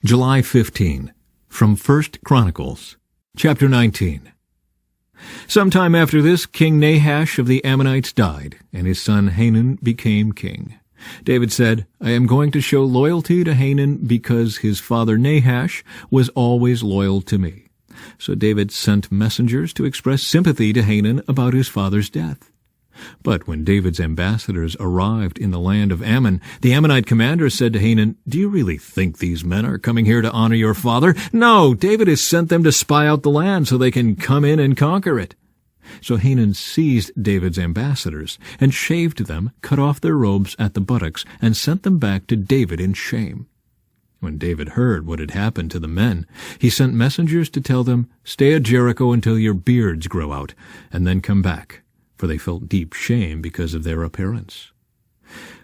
July 15, from 1 Chronicles, chapter 19. Sometime after this, King Nahash of the Ammonites died, and his son Hanun became king. David said, "I am going to show loyalty to Hanun because his father Nahash was always loyal to me." So David sent messengers to express sympathy to Hanun about his father's death. But when David's ambassadors arrived in the land of Ammon, the Ammonite commander said to Hanun, "Do you really think these men are coming here to honor your father? No, David has sent them to spy out the land so they can come in and conquer it." So Hanun seized David's ambassadors and shaved them, cut off their robes at the buttocks, and sent them back to David in shame. When David heard what had happened to the men, he sent messengers to tell them, "Stay at Jericho until your beards grow out, and then come back," for they felt deep shame because of their appearance.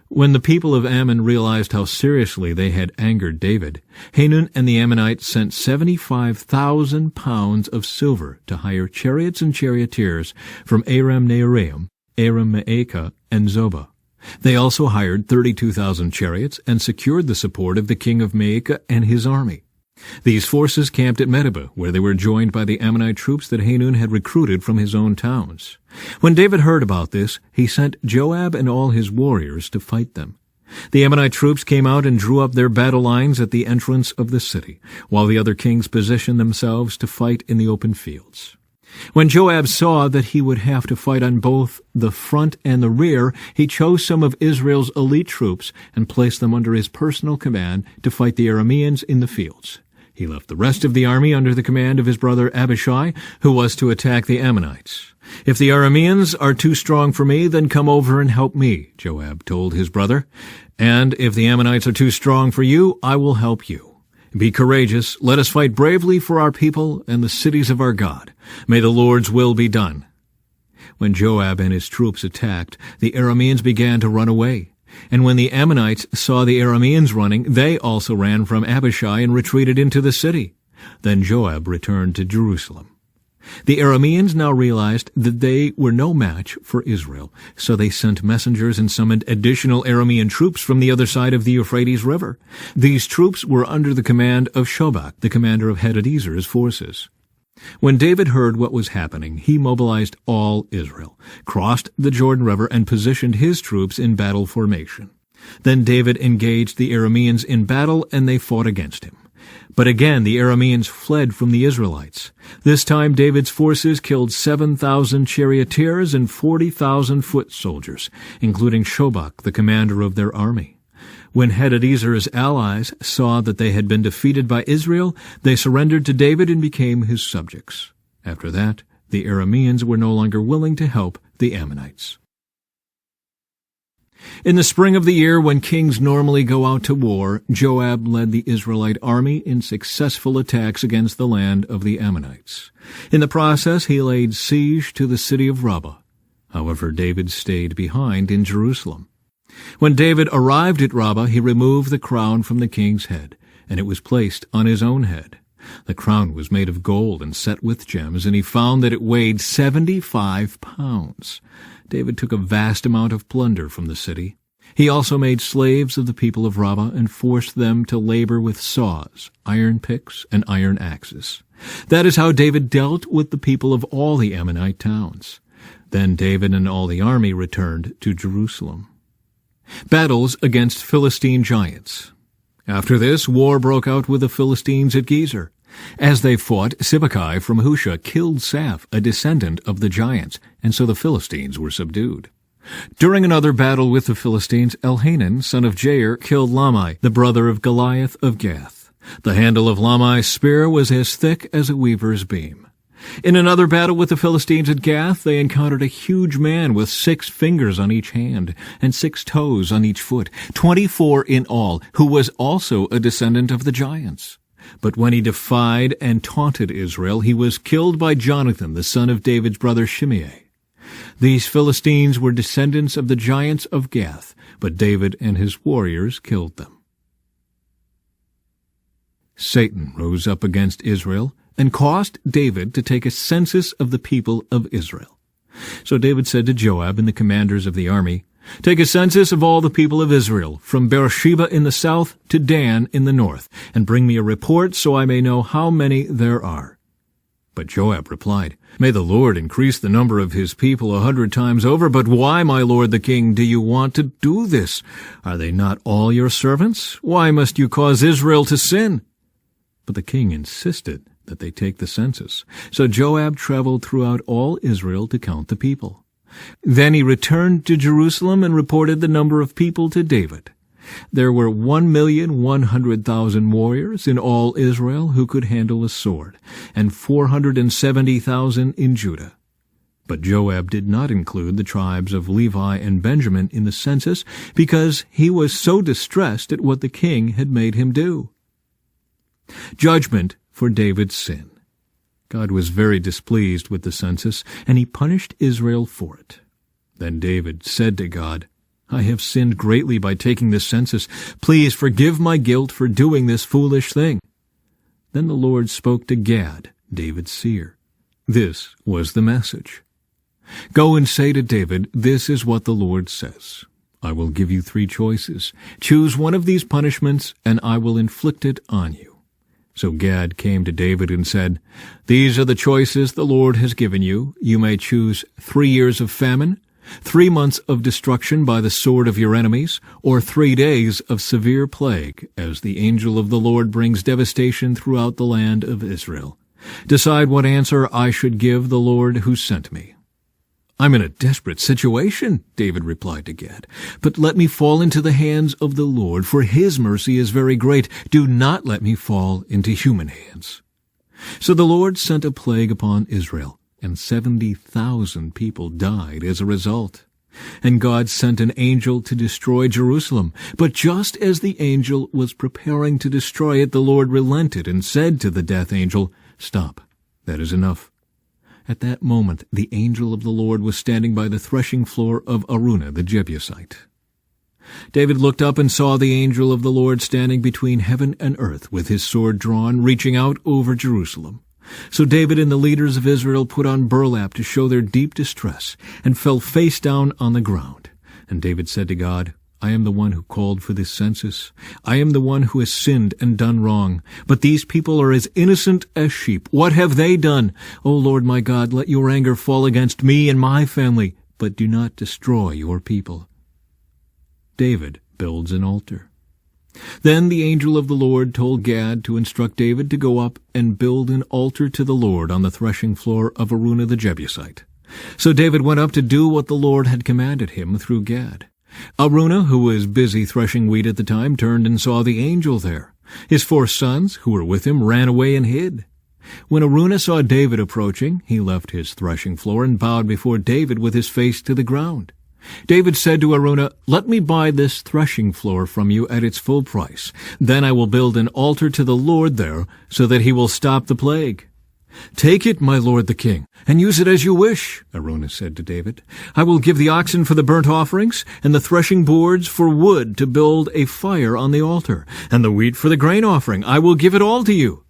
When the people of Ammon realized how seriously they had angered David, Hanun and the Ammonites sent 75,000 pounds of silver to hire chariots and charioteers from Aram-Naharaim, Aram-Maacah, and Zobah. They also hired 32,000 chariots and secured the support of the king of Maacah and his army. These forces camped at Medeba, where they were joined by the Ammonite troops that Hanun had recruited from his own towns. When David heard about this, he sent Joab and all his warriors to fight them. The Ammonite troops came out and drew up their battle lines at the entrance of the city, while the other kings positioned themselves to fight in the open fields. When Joab saw that he would have to fight on both the front and the rear, he chose some of Israel's elite troops and placed them under his personal command to fight the Arameans in the fields. He left the rest of the army under the command of his brother Abishai, who was to attack the Ammonites. "If the Arameans are too strong for me, then come over and help me," Joab told his brother. "And if the Ammonites are too strong for you, I will help you. Be courageous. Let us fight bravely for our people and the cities of our God. May the Lord's will be done." When Joab and his troops attacked, the Arameans began to run away. And when the Ammonites saw the Arameans running, they also ran from Abishai and retreated into the city. Then Joab returned to Jerusalem. The Arameans now realized that they were no match for Israel, so they sent messengers and summoned additional Aramean troops from the other side of the Euphrates River. These troops were under the command of Shobach, the commander of Hadadezer's forces. When David heard what was happening, he mobilized all Israel, crossed the Jordan River, and positioned his troops in battle formation. Then David engaged the Arameans in battle, and they fought against him. But again the Arameans fled from the Israelites. This time David's forces killed 7,000 charioteers and 40,000 foot soldiers, including Shobach, the commander of their army. When Hadadezer's allies saw that they had been defeated by Israel, they surrendered to David and became his subjects. After that, the Arameans were no longer willing to help the Ammonites. In the spring of the year, when kings normally go out to war, Joab led the Israelite army in successful attacks against the land of the Ammonites. In the process, he laid siege to the city of Rabbah. However, David stayed behind in Jerusalem. When David arrived at Rabbah, he removed the crown from the king's head, and it was placed on his own head. The crown was made of gold and set with gems, and he found that it weighed 75 pounds. David took a vast amount of plunder from the city. He also made slaves of the people of Rabbah and forced them to labor with saws, iron picks, and iron axes. That is how David dealt with the people of all the Ammonite towns. Then David and all the army returned to Jerusalem. Battles against Philistine giants. After this, war broke out with the Philistines at Gezer. As they fought, Sibbecai from Husha killed Saph, a descendant of the giants, and so the Philistines were subdued. During another battle with the Philistines, Elhanan, son of Jair, killed Lamai, the brother of Goliath of Gath. The handle of Lamai's spear was as thick as a weaver's beam. In another battle with the Philistines at Gath, they encountered a huge man with 6 fingers on each hand and 6 toes on each foot, 24 in all, who was also a descendant of the giants. But when he defied and taunted Israel, he was killed by Jonathan, the son of David's brother Shimei. These Philistines were descendants of the giants of Gath, but David and his warriors killed them. Satan rose up against Israel and caused David to take a census of the people of Israel. So David said to Joab and the commanders of the army, Take a census of all the people of Israel, from Beersheba in the south to Dan in the north, and bring me a report so I may know how many there are." But Joab replied, "May the Lord increase the number of his people 100 times over, but why, my lord the king, do you want to do this? Are they not all your servants? Why must you cause Israel to sin?" But the king insisted that they take the census. So Joab traveled throughout all Israel to count the people. Then he returned to Jerusalem and reported the number of people to David. There were 1,100,000 warriors in all Israel who could handle a sword, and 470,000 in Judah. But Joab did not include the tribes of Levi and Benjamin in the census because he was so distressed at what the king had made him do. Judgment for David's sin. God was very displeased with the census, and he punished Israel for it. Then David said to God, "I have sinned greatly by taking this census. Please forgive my guilt for doing this foolish thing." Then the Lord spoke to Gad, David's seer. This was the message. "Go and say to David, this is what the Lord says. I will give you 3 choices. Choose one of these punishments, and I will inflict it on you." So Gad came to David and said, "These are the choices the Lord has given you. You may choose 3 years of famine, 3 months of destruction by the sword of your enemies, or 3 days of severe plague, as the angel of the Lord brings devastation throughout the land of Israel. Decide what answer I should give the Lord who sent me." "I'm in a desperate situation," David replied to Gad, "but let me fall into the hands of the Lord, for his mercy is very great. Do not let me fall into human hands." So the Lord sent a plague upon Israel, and 70,000 people died as a result. And God sent an angel to destroy Jerusalem. But just as the angel was preparing to destroy it, the Lord relented and said to the death angel, "Stop, that is enough." At that moment, the angel of the Lord was standing by the threshing floor of Araunah the Jebusite. David looked up and saw the angel of the Lord standing between heaven and earth with his sword drawn, reaching out over Jerusalem. So David and the leaders of Israel put on burlap to show their deep distress and fell face down on the ground. And David said to God, "I am the one who called for this census. I am the one who has sinned and done wrong. But these people are as innocent as sheep. What have they done? O Lord my God, let your anger fall against me and my family, but do not destroy your people." David builds an altar. Then the angel of the Lord told Gad to instruct David to go up and build an altar to the Lord on the threshing floor of Araunah the Jebusite. So David went up to do what the Lord had commanded him through Gad. Araunah, who was busy threshing wheat at the time, turned and saw the angel there. His 4 sons, who were with him, ran away and hid. When Araunah saw David approaching, he left his threshing floor and bowed before David with his face to the ground. David said to Araunah, "Let me buy this threshing floor from you at its full price. Then I will build an altar to the Lord there, so that he will stop the plague." "Take it, my lord the king, and use it as you wish," Araunah said to David. "I will give the oxen for the burnt offerings, and the threshing boards for wood to build a fire on the altar, and the wheat for the grain offering. I will give it all to you."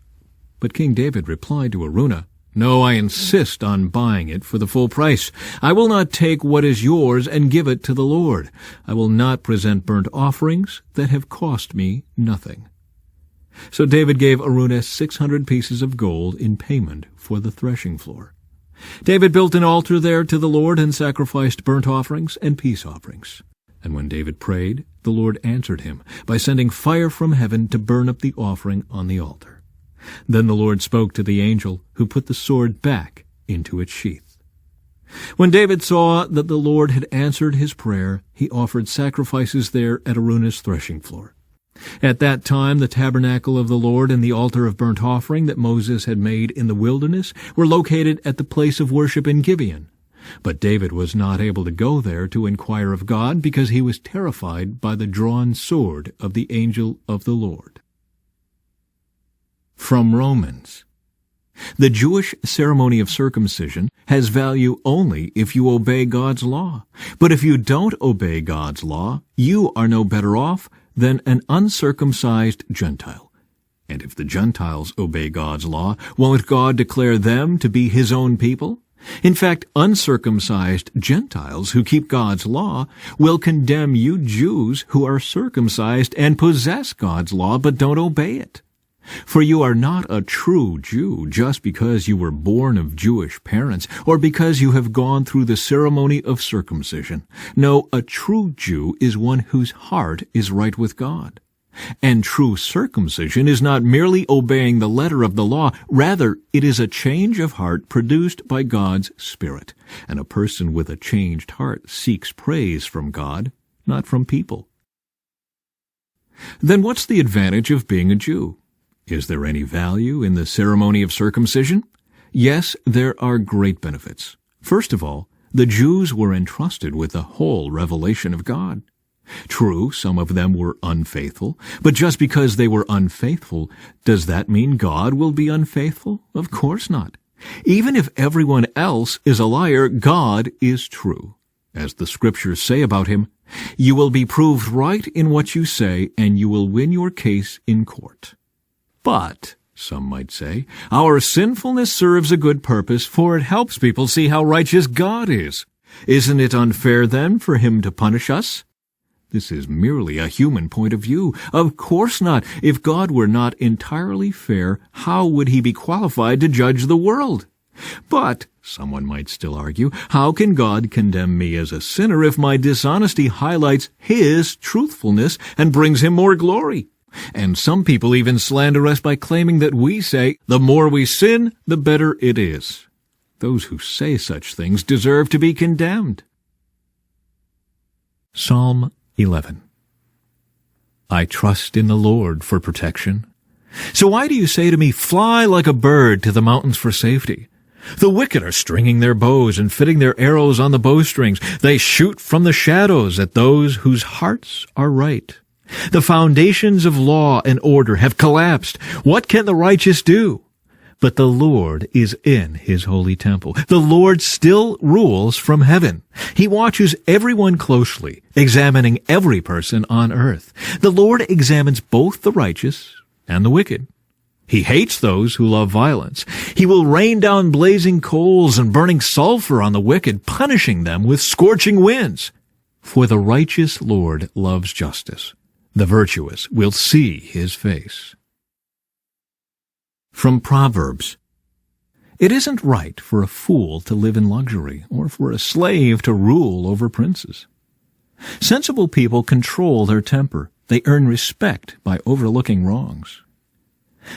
But King David replied to Araunah, "No, I insist on buying it for the full price. I will not take what is yours and give it to the Lord. I will not present burnt offerings that have cost me nothing." So David gave Araunah 600 pieces of gold in payment for the threshing floor. David built an altar there to the Lord and sacrificed burnt offerings and peace offerings. And when David prayed, the Lord answered him by sending fire from heaven to burn up the offering on the altar. Then the Lord spoke to the angel, who put the sword back into its sheath. When David saw that the Lord had answered his prayer, he offered sacrifices there at Araunah's threshing floor. At that time the tabernacle of the Lord and the altar of burnt offering that Moses had made in the wilderness were located at the place of worship in Gibeon. But David was not able to go there to inquire of God because he was terrified by the drawn sword of the angel of the Lord. From Romans. The Jewish ceremony of circumcision has value only if you obey God's law. But if you don't obey God's law, you are no better off than an uncircumcised Gentile. And if the Gentiles obey God's law, won't God declare them to be his own people? In fact, uncircumcised Gentiles who keep God's law will condemn you Jews who are circumcised and possess God's law but don't obey it. For you are not a true Jew just because you were born of Jewish parents or because you have gone through the ceremony of circumcision. No, a true Jew is one whose heart is right with God. And true circumcision is not merely obeying the letter of the law. Rather, it is a change of heart produced by God's Spirit. And a person with a changed heart seeks praise from God, not from people. Then what's the advantage of being a Jew? Is there any value in the ceremony of circumcision? Yes, there are great benefits. First of all, the Jews were entrusted with the whole revelation of God. True, some of them were unfaithful, but just because they were unfaithful, does that mean God will be unfaithful? Of course not. Even if everyone else is a liar, God is true. As the Scriptures say about him, you will be proved right in what you say, and you will win your case in court. But, some might say, our sinfulness serves a good purpose, for it helps people see how righteous God is. Isn't it unfair, then, for him to punish us? This is merely a human point of view. Of course not. If God were not entirely fair, how would he be qualified to judge the world? But, someone might still argue, how can God condemn me as a sinner if my dishonesty highlights his truthfulness and brings him more glory? And some people even slander us by claiming that we say, the more we sin, the better it is. Those who say such things deserve to be condemned. Psalm 11. I trust in the Lord for protection. So why do you say to me, fly like a bird to the mountains for safety? The wicked are stringing their bows and fitting their arrows on the bowstrings. They shoot from the shadows at those whose hearts are right. The foundations of law and order have collapsed. What can the righteous do? But the Lord is in his holy temple. The Lord still rules from heaven. He watches everyone closely, examining every person on earth. The Lord examines both the righteous and the wicked. He hates those who love violence. He will rain down blazing coals and burning sulfur on the wicked, punishing them with scorching winds. For the righteous Lord loves justice. The virtuous will see his face. From Proverbs. It isn't right for a fool to live in luxury, or for a slave to rule over princes. Sensible people control their temper. They earn respect by overlooking wrongs.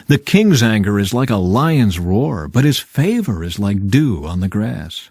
The king's anger is like a lion's roar, but his favor is like dew on the grass.